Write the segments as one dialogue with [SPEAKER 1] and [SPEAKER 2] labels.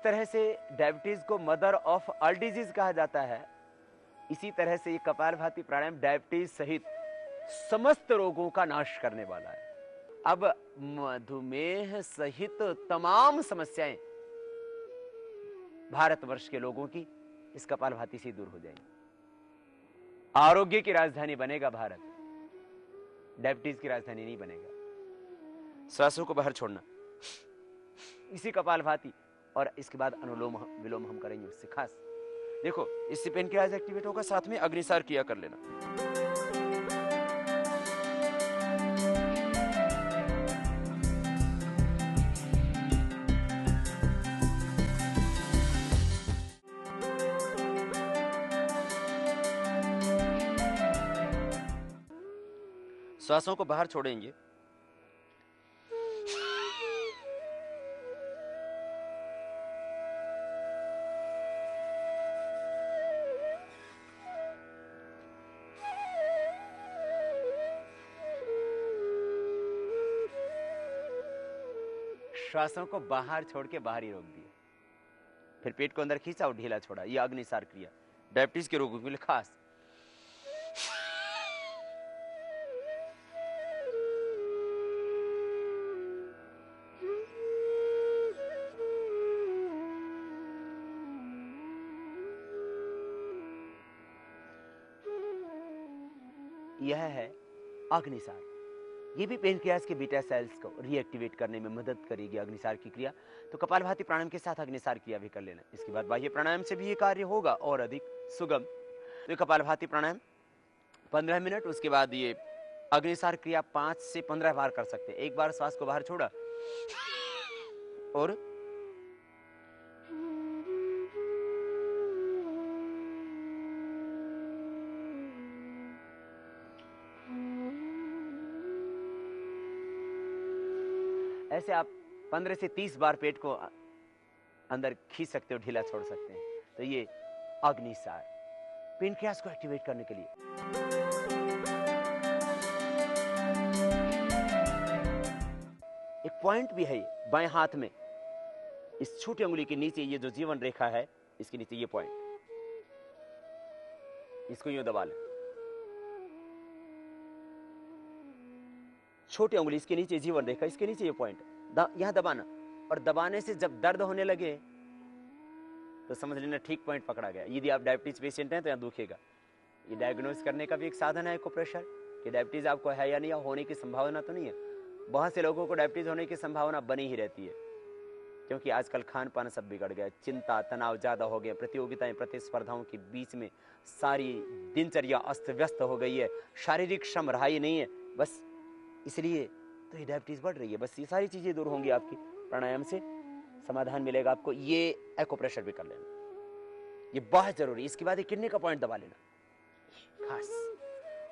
[SPEAKER 1] तरह से डायबिटीज को मदर ऑफ ऑल डिजीज कहा जाता है, इसी तरह से ये कपालभाति प्राणायाम डायबिटीज सहित समस्त रोगों का नाश करने वाला है। अब मधुमेह सहित तमाम समस्याएं भारतवर्ष के लोगों की इस कपालभाति से दूर हो जाएंगी। आरोग्य की राजधानी बनेगा भारत, डायबिटीज की राजधानी नहीं बनेगा। श्वासों को बाहर छोड़ना इसी कपालभाति, और इसके बाद अनुलोम विलोम हम करेंगे उससे खास। देखो, इससे पेनक्रियाज एक्टिवेट होगा, साथ में अग्निसार क्रिया कर लेना। श्वासों को बाहर छोड़ेंगे, श्वासों को बाहर छोड़ के बाहर ही रोक दिया, फिर पेट को अंदर खींचा और ढीला छोड़ा। यह अग्निसार क्रिया डायबिटीज के रोगों के लिए खास। यह है अग्निसार। ये भी पेनक्रियाज के बीटा सेल्स को रीएक्टिवेट करने में मदद करेगी अग्निसार की क्रिया। तो कपालभाति प्राणायाम के साथ अग्निसार क्रिया भी कर लेना। इसके बाद बाह्य प्राणायाम से भी ये कार्य होगा और अधिक सुगम। तो कपालभाति प्राणायाम 15 मिनट, उसके बाद ये अग्निसार क्रिया 5 से 15 बार कर सकते हैं। एक बार श्वास को बाहर छोड़ा और ऐसे आप 15 से 30 बार पेट को अंदर खींच सकते हो, ढीला छोड़ सकते हैं। तो ये अग्निसार पेनक्रियाज को एक्टिवेट करने के लिए। एक पॉइंट भी है बाएं हाथ में, इस छोटी उंगली के नीचे ये जो जीवन रेखा है, इसके नीचे ये पॉइंट, इसको यूं दबा लें। छोटी उंगली इसके नीचे जीवन रेखा, इसके नीचे ये पॉइंट, यहां दबाना। और दबाने से जब दर्द होने लगे तो समझ लेना ठीक पॉइंट पकड़ा गया। यदि आप डायबिटीज पेशेंट हैं तो यहां दुखेगा। ये डायग्नोज करने का भी एक साधन है एक्यूप्रेशर, कि डायबिटीज आपको है या नहीं, या होने की संभावना तो नहीं है। बहुत से लोगों को डायबिटीज होने की संभावना बनी ही रहती है, क्योंकि आजकल खान पान सब बिगड़ गया, चिंता तनाव ज्यादा हो गया, प्रतियोगिताएं प्रतिस्पर्धाओं के बीच में सारी दिनचर्या अस्त व्यस्त हो गई है, शारीरिक श्रम रहा ही नहीं है, बस इसलिए तो ये डायबिटीज बढ़ रही है। बस ये सारी चीजें दूर होंगी आपकी, प्राणायाम से समाधान मिलेगा आपको। ये एक्यूप्रेशर भी कर लेना, ये बहुत जरूरी। इसके बाद किडनी का पॉइंट दबा लेना खास।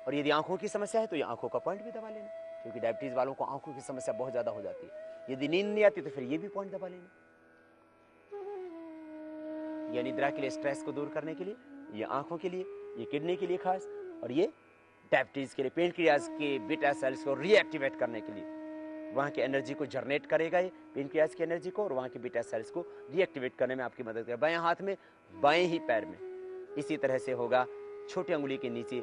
[SPEAKER 1] और यदि आंखों की समस्या है तो ये आंखों का पॉइंट भी दबा लेना, क्योंकि डायबिटीज वालों को आंखों की समस्या बहुत ज्यादा हो जाती है। यदि नींद नहीं आती तो फिर ये भी पॉइंट दबा लेना। ये निद्रा के लिए, स्ट्रेस को दूर करने के लिए, ये आंखों के लिए, ये किडनी के लिए खास, और ये डायबिटीज के लिए पेनक्रियाज के बीटा सेल्स को रीएक्टिवेट करने के लिए। वहां की एनर्जी को जनरेट करेगा ये पेनक्रियाज की एनर्जी को, और वहां के बीटा सेल्स को रीएक्टिवेट करने में आपकी मदद करेगा। बाएं हाथ में, बाएं ही पैर में इसी तरह से होगा। छोटी उंगली के नीचे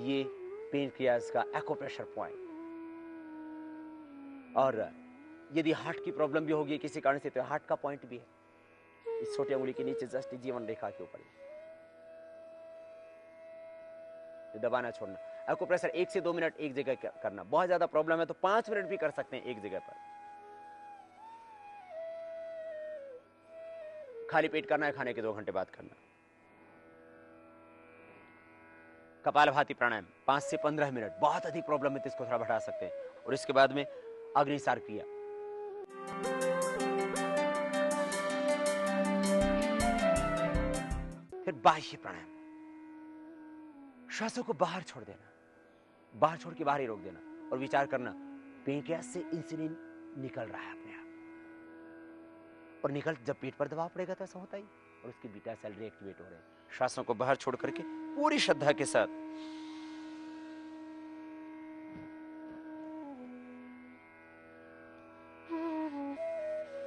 [SPEAKER 1] ये पेनक्रियाज का एक्यूप्रेशर पॉइंट। और यदि हार्ट की प्रॉब्लम भी होगी किसी कारण से तो हार्ट का पॉइंट भी है इस छोटी उंगली के नीचे, जस्ट जीवन रेखा के ऊपर। दबाना छोड़ना। एक्यूप्रेशर 1 से 2 मिनट एक जगह करना। बहुत ज्यादा प्रॉब्लम है तो 5 मिनट भी कर सकते हैं एक जगह पर। खाली पेट करना है, खाने के 2 घंटे बाद करना। कपालभाति प्राणायाम 5 से 15 मिनट। बहुत अधिक प्रॉब्लम है तो इसको थोड़ा बढ़ा सकते हैं। और इसके बाद में अग्निसार क्रिया। फिर बाह्य प्राणायाम, श्वासों को बाहर छोड़ देना, बाहर छोड़ के बाहर ही रोक देना, और विचार करना पेनक्रियाज से इंसुलिन निकल रहा है अपने आप, और निकल जब पेट पर दबाव पड़ेगा तो ऐसा होता ही, और उसके बीटा सेल रीएक्टिवेट हो रहे हैं। श्वासों को बाहर छोड़ करके पूरी श्रद्धा के साथ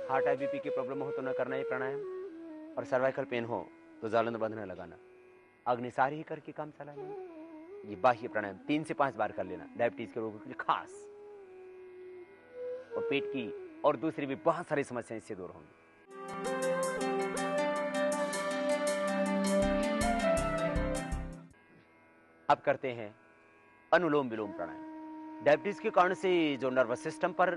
[SPEAKER 1] हार्ट बीपी की प्रॉब्लम हो तो न करना ये प्राणायाम। और सर्वाइकल पेन हो तो जालंद बंधना लगाना, अग्निसार ही करके काम चला लेना। ये बाह्य प्राणायाम 3 से 5 बार कर लेना डायबिटीज के रोगों के लिए खास, और पेट की और दूसरी भी बहुत सारी समस्याएं इससे दूर होंगी। अब करते हैं अनुलोम विलोम प्राणायाम। डायबिटीज के कारण से जो नर्वस सिस्टम पर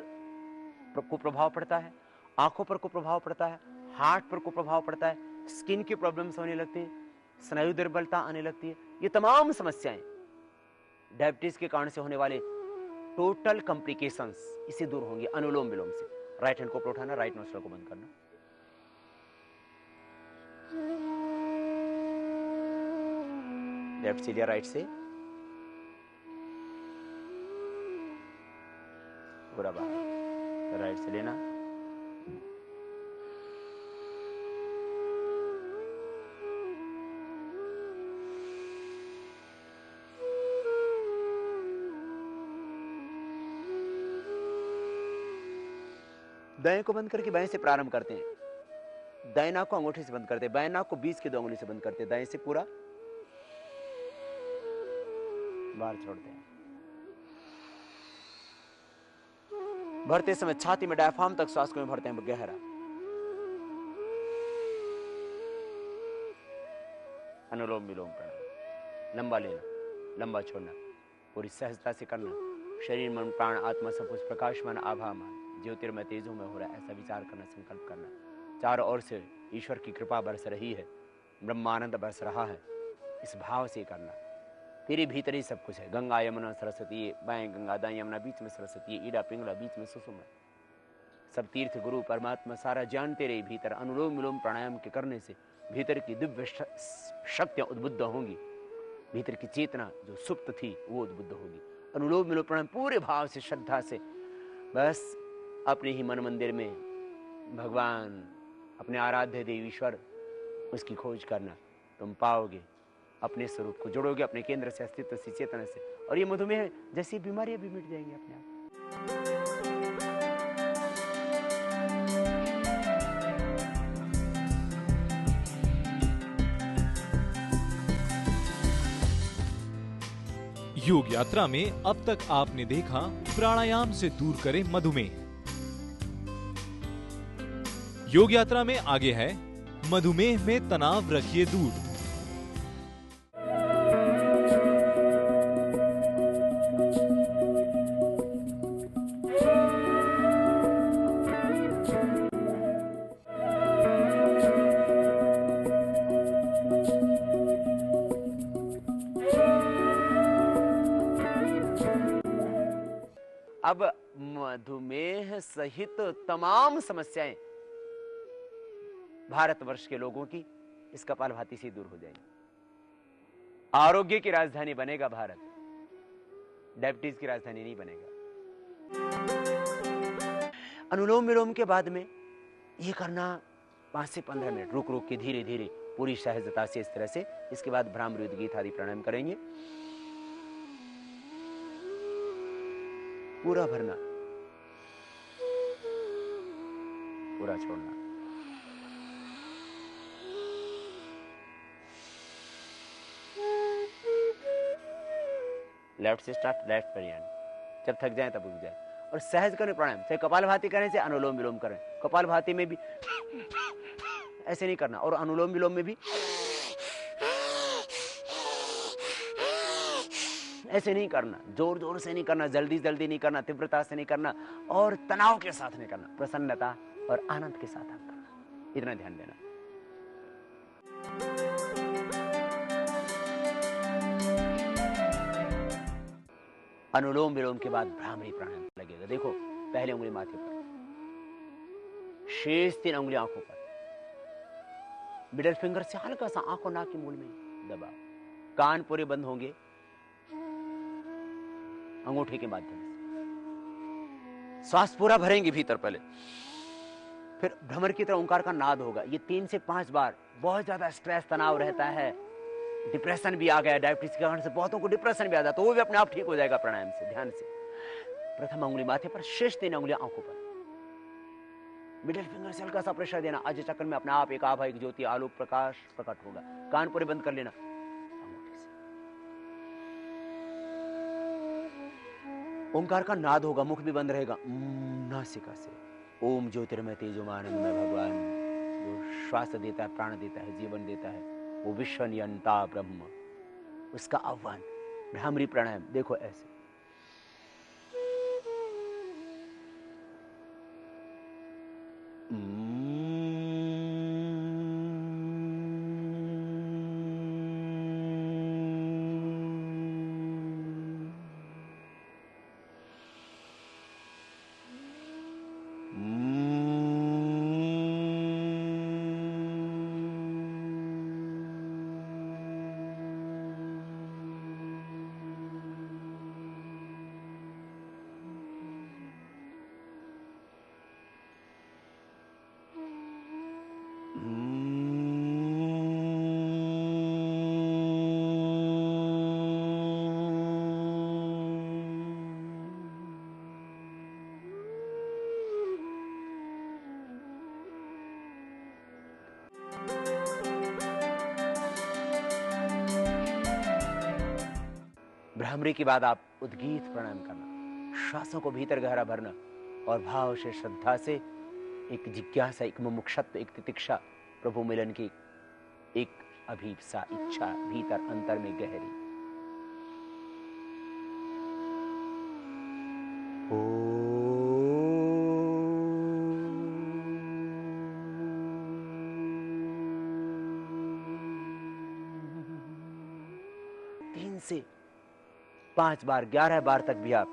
[SPEAKER 1] को प्रभाव पड़ता है, आंखों पर को प्रभाव पड़ता है, हार्ट पर को प्रभाव पड़ता है, स्किन की प्रॉब्लम्स होने लगती है, स्नायु दुर्बलता आने लगती है, ये तमाम समस्याएं डायबिटीज के कारण से होने वाले टोटल कॉम्प्लिकेशंस इससे दूर होंगी अनुलोम विलोम से। राइट हैंड को ऊपर उठाना, राइट नोस्ट्रल को बंद करना। लेफ्ट से लिया, राइट से पूरा बाहर, राइट से लेना, दाएं को बंद करके बाएं से प्रारंभ करते हैं। दाएं नाक को अंगूठे से बंद करते हैं, बाएं नाक को बीच के 2 उंगली से बंद करते हैं, दाएं से पूरा बाहर छोड़ते हैं। भरते समय छाती में डायफ्राम तक श्वास को भरते हैं गहरा। अनुलोम विलोम प्राणायाम, लंबा लेना, लंबा छोड़ना, पूरी सहजता से करना। शरीर मन प्राण आत्मा सब कुछ प्रकाशमान आभामान ज्योतिर्मय तेजों में हो रहा है, ऐसा विचार करना, संकल्प करना। चारों ओर से ईश्वर की कृपा बरस रही है, ब्रह्मानंद बरस रहा है, इस भाव से करना। तेरे भीतर ही सब कुछ है। गंगा यमुना सरस्वती, बाएं गंगा दाएं यमुना, बीच में सरस्वती, ईड़ा पिंगला, बीच में सुषुम्ना, सब तीर्थ गुरु परमात्मा सारा ज्ञान तेरे भीतर। अनुलोम विलोम प्राणायाम के करने से भीतर की दिव्य शक्तियां उद्बुद्ध होंगी, भीतर की चेतना जो सुप्त थी वो उद्बुद्ध होगी। अनुलोम विलोम प्राणायाम पूरे भाव से, श्रद्धा से, बस अपने ही मन मंदिर में भगवान, अपने आराध्य देव ईश्वर, उसकी खोज करना। तुम पाओगे अपने स्वरूप को, जुड़ोगे अपने केंद्र से, अस्तित्व से, चेतना से, और ये मधुमेह जैसी बीमारियां भी मिट जाएंगी अपने आप।
[SPEAKER 2] योग यात्रा में अब तक आपने देखा प्राणायाम से दूर करें मधुमेह। योग यात्रा में आगे है मधुमेह में तनाव रखिए दूर।
[SPEAKER 1] अब मधुमेह सहित तमाम समस्याएं भारतवर्ष के लोगों की इस कपालभाति से दूर हो जाएंगी। आरोग्य की राजधानी बनेगा भारत, डायबिटीज की राजधानी नहीं बनेगा। अनुलोम विलोम के बाद में ये करना 5 से 15 मिनट रुक रुक के, धीरे धीरे, पूरी सहजता से, इस तरह से। इसके बाद भ्रामरी उद्गीत आदि प्राणायाम करेंगे। पूरा भरना, पूरा छोड़ना। लेफ्ट से स्टार्ट, लेफ्ट पर एंड। जब थक जाए तब रुक जाए। और सहज करें प्राणायाम, चाहे कपालभाति करें चाहे अनुलोम विलोम करें। कपालभाति में भी ऐसे नहीं करना, और अनुलोम विलोम में भी ऐसे नहीं करना, जोर जोर से नहीं करना, जल्दी जल्दी नहीं करना, तीव्रता से नहीं करना, और तनाव के साथ नहीं करना, प्रसन्नता और आनंद के साथ आप करना। इतना ध्यान देना। अनुलोम विलोम के बाद भ्रामरी प्राणायाम लगेगा। देखो, पहले उंगली माथे पर, शेष 3 उंगली आंखों पर, मिडल फिंगर से हल्का सा आंखों नाक के मूल में दबा। कान पूरे बंद होंगे अंगूठे के माध्यम से। श्वास पूरा भरेंगे भीतर पहले, फिर भ्रमर की तरह ओंकार का नाद होगा। ये 3 से 5 बार। बहुत ज्यादा स्ट्रेस, तनाव रहता है, डिप्रेशन भी आ गया, डायबिटीज के कारण से बहुतों को डिप्रेशन भी आ जाता है, तो वो भी अपने आप ठीक हो जाएगा प्राणायाम से, ध्यान से। प्रथम उंगली माथे पर, शेष 3 उंगलियां आंखों पर। मिडिल फिंगर से हल्का सा प्रेशर देना। आज चक्कर में अपने आप एक आभा, एक ज्योति, आलोक प्रकाश प्रकट होगा। कान पूरे बंद कर लेना अंगूठे से। ओंकार का नाद होगा, मुख भी बंद रहेगा। नासिका से ओम ज्योतिर्मय तेजोमानंदमय भगवान जो श्वास देता है, प्राण देता है, जीवन देता है, वो विश्व नियंता ब्रह्म, उसका आह्वान। भ्रामरी प्राणायाम देखो ऐसे। भ्रामरी के बाद आप उद्गीत प्राणायाम करना, श्वासों को भीतर गहरा भरना और भाव से, श्रद्धा से, एक जिज्ञासा, एक मुमुक्षुत्व, एक तितिक्षा, प्रभु मिलन की एक अभीप्सा, इच्छा भीतर अंतर में गहरी। तीन से 5 बार, 11 बार तक भी आप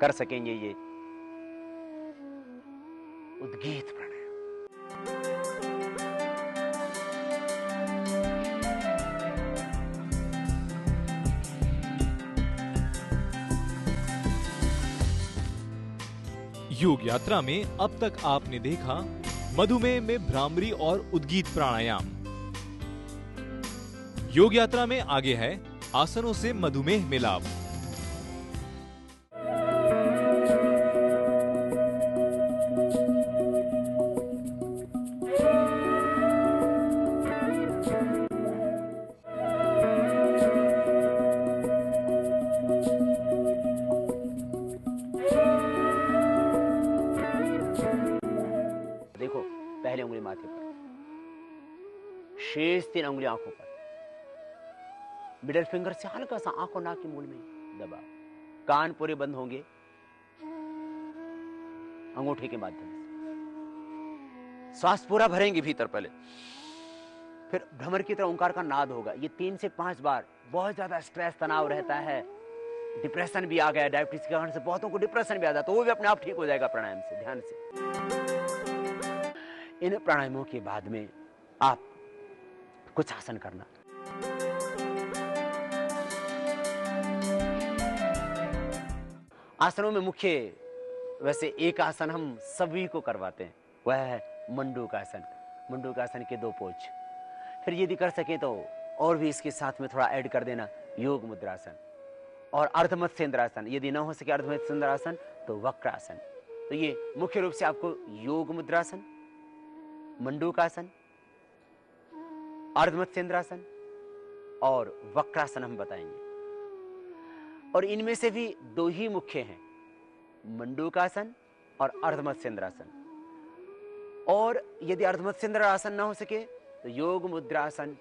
[SPEAKER 1] कर सकेंगे ये उद्गीत प्राणायाम।
[SPEAKER 2] योग यात्रा में अब तक आपने देखा मधुमेह में भ्रामरी और उद्गीत प्राणायाम। योग यात्रा में आगे है आसनों से मधुमेह में लाभ।
[SPEAKER 1] देखो, पहले उंगली माथे पर, शेष 3 उंगली आंखों पर, मिडिल फिंगर से हल्का सा आंखों नाक के मूल में दबा। कान पूरे बंद होंगे अंगूठे के माध्यम से। श्वास पूरा भरेंगे भीतर पहले, फिर भ्रमर की तरह ओंकार का नाद होगा। ये 3 से 5 बार। बहुत ज्यादा स्ट्रेस, तनाव रहता है, डिप्रेशन भी आ गया, डायबिटीज के कारण से बहुतों को डिप्रेशन भी आ जाता है, तो वो भी अपने आप ठीक हो जाएगा प्राणायाम से, ध्यान से। इन प्राणायामों के बाद में आप कुछ आसन करना। आसनों में मुख्य वैसे एक आसन हम सभी को करवाते हैं, वह है मंडूकासन। मंडूकासन के 2 पोज। फिर यदि कर सके तो और भी इसके साथ में थोड़ा ऐड कर देना, योग मुद्रासन और अर्धमत्स्येंद्रासन। यदि ना हो सके अर्धमत्स्येंद्रासन तो वक्रासन। तो ये मुख्य रूप से आपको योग मुद्रासन, मंडूकासन, अर्धमत्स्येंद्रासन और वक्रासन हम बताएंगे। और इनमें से भी 2 ही मुख्य हैं, मंडूकासन और अर्धमत्स्येंद्रासन। और यदि अर्धमत्स्येंद्रासन ना हो सके तो योग मुद्रासन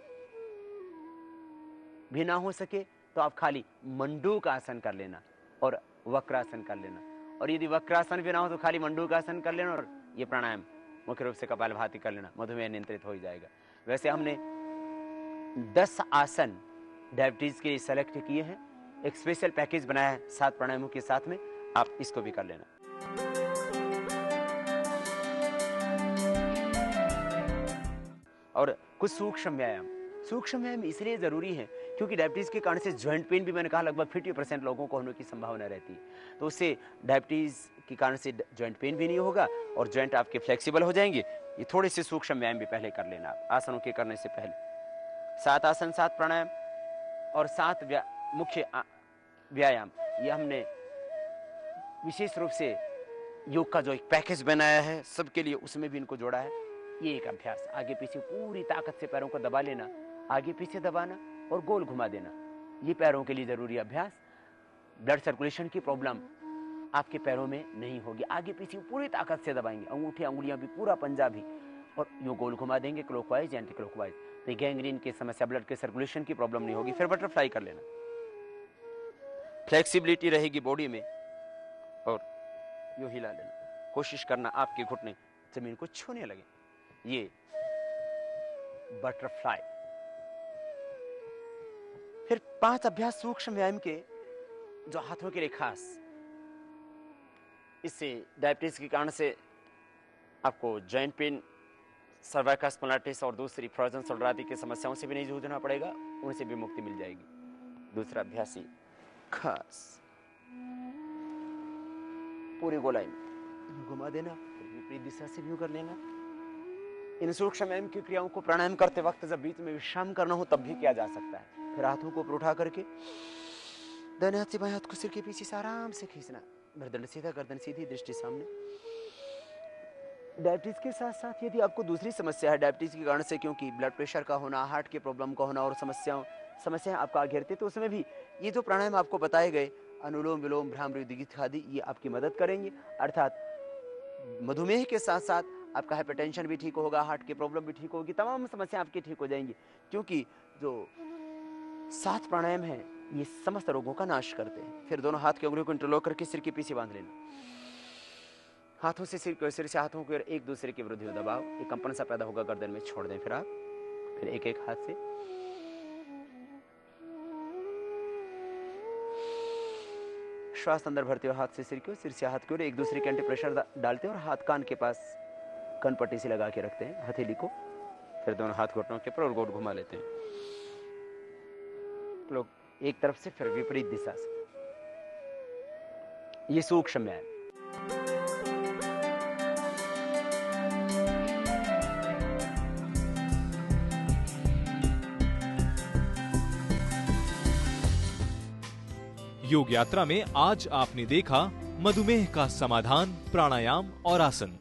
[SPEAKER 1] भी ना हो सके तो आप खाली मंडूकासन कर लेना और वक्रासन कर लेना। और यदि वक्रासन भी ना हो तो खाली मंडूकासन कर लेना और ये प्राणायाम मुख्य रूप से कपालभाति कर लेना, मधुमेह नियंत्रित हो जाएगा। वैसे हमने 10 आसन डायबिटीज के लिए सेलेक्ट किए हैं, एक स्पेशल पैकेज बनाया है 7 प्राणायामों के साथ में, आप इसको भी कर लेना। और कुछ सूक्ष्म व्यायाम। सूक्ष्म व्यायाम इसलिए जरूरी है क्योंकि डायबिटीज के कारण से ज्वाइंट पेन भी मैंने कहा लगभग 50% लोगों को होने की संभावना रहती है। तो उससे डायबिटीज के कारण से ज्वाइंट पेन भी नहीं होगा और ज्वाइंट आपके फ्लेक्सिबल हो जाएंगे। ये थोड़े से सूक्ष्म व्यायाम भी पहले कर लेना आप आसनों के करने से पहले। 7 आसन, 7 प्राणायाम और 7 मुख्य व्यायाम, ये हमने विशेष रूप से योग का जो एक पैकेज बनाया है सबके लिए, उसमें भी इनको जोड़ा है। ये एक अभ्यास, आगे पीछे पूरी ताकत से पैरों को दबा लेना, आगे पीछे दबाना और गोल घुमा देना, ये पैरों के लिए जरूरी अभ्यास। ब्लड सर्कुलेशन की प्रॉब्लम आपके पैरों में नहीं होगी। आगे पीछे पूरी ताकत से दबाएंगे, अंगूठे अंगुलियां भी, पूरा पंजा भी, और यो गोल घुमा देंगे क्लॉकवाइज एंटी क्लॉकवाइज, तो गैंग्रीन की समस्या, ब्लड के सर्कुलेशन की प्रॉब्लम नहीं होगी। फिर बटरफ्लाई कर लेना, फ्लेक्सिबिलिटी रहेगी बॉडी में, और यो हिला लेना, कोशिश करना आपके घुटने जमीन को छूने लगे। ये बटरफ्लाई। फिर 5 अभ्यास सूक्ष्म व्यायाम के जो हाथों के लिए खास, इससे डायबिटीज के कारण से आपको जॉइंट पेन, सर्वाइकल स्पॉन्डिलाइटिस और दूसरी फ्रोजन शोल्डर आदि की समस्याओं से भी नहीं जूझना पड़ेगा, उनसे भी मुक्ति मिल जाएगी। दूसरा अभ्यास ही खास, पूरी गोलाई में घुमा देना, फिर विपरीत दिशा से भी कर लेना। इन सूक्ष्म व्यायाम की क्रियाओं को प्राणायाम करते वक्त जब बीच में विश्राम करना हो तब भी किया जा सकता है। फिर हाथों को ऊपर उठा करके दाहिने हाथ से बाएं हाथ को सिर के पीछे से आराम से खींचना, गर्दन सीधा, गर्दन सीधी, दृष्टि सामने। डायबिटीज के साथ साथ यदि आपको दूसरी समस्या है डायबिटीज के कारण से, क्योंकि ब्लड प्रेशर का होना, हार्ट के प्रॉब्लम का होना और समस्याएं आपका घेरते, तो उसमें भी ये जो प्राणायाम आपको बताए गए, अनुलोम विलोम, भ्रामरी, उद्गीत आदि, ये आपकी मदद करेंगे। अर्थात मधुमेह के साथ साथ आपका हाइपरटेंशन भी ठीक होगा, हार्ट की प्रॉब्लम भी ठीक होगी, तमाम समस्याएं आपकी ठीक हो जाएंगी, क्योंकि जो 7 प्राणायाम है ये समस्त रोगों का नाश करते हैं। फिर दोनों हाथ की उंगलियों को इंटरलॉक करके सिर के पीछे बांध लेना, हाथों से सिर से हाथों को एक दूसरे के विरुद्ध दबाव, एक कंपन सा पैदा होगा गर्दन में, छोड़ दें। फिर आप फिर एक एक हाथ से श्वास अंदर भरते हुए हाथ से सिर की ओर, सिर से हाथ की ओर, एक दूसरे के एंटी प्रेशर डालते हैं और हाथ कान के पास कन पट्टी से लगा के रखते हैं हथेली को। फिर दोनों हाथ घुटनों के ऊपर और गोल घुमा लेते हैं लोग एक तरफ से, फिर विपरीत दिशा से। ये सूक्ष्म व्यायाम।
[SPEAKER 2] योग यात्रा में आज आपने देखा मधुमेह का समाधान, प्राणायाम और आसन।